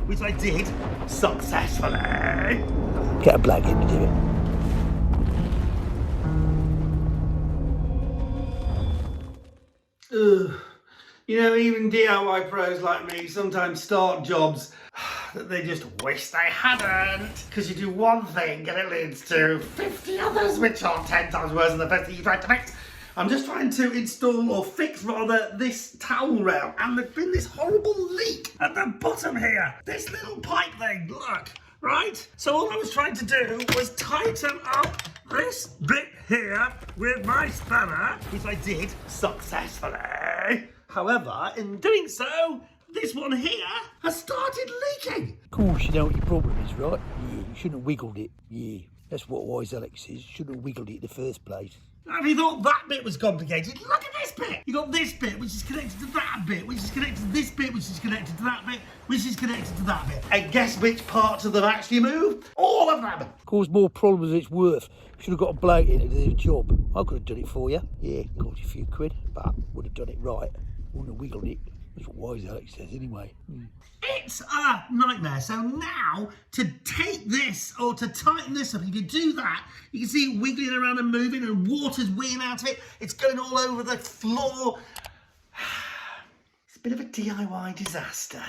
which I did successfully. Get a black in to do it. Ugh. You know, even DIY pros like me sometimes start jobs that they just wish they hadn't. Because you do one thing and it leads to 50 others, which are 10 times worse than the first thing you tried to fix. I'm just trying to install, or fix rather, this towel rail, and there's been this horrible leak at the bottom here. This little pipe thing, look, right? So all I was trying to do was tighten up this bit here with my spanner, which I did successfully. However, in doing so, this one here has started leaking. Of course, you know what your problem is, right? Yeah, you shouldn't have wiggled it. Yeah, that's what Wise Alex says. Shouldn't have wiggled it in the first place. Have you thought that bit was complicated? Look at this bit! You got this bit, which is connected to that bit, which is connected to this bit, which is connected to that bit, which is connected to that bit. And guess which parts of them actually move? All of them! Cause more problems than it's worth. Should have got a bloke in to do the job. I could have done it for you. Yeah, cost you a few quid, but would have done it right. Wouldn't have wiggled it. That's what Wise Alex says anyway. It's a nightmare. So now, to take this, or to tighten this up, if you do that, you can see it wiggling around and moving, and water's weeing out of it. It's going all over the floor. It's a bit of a DIY disaster.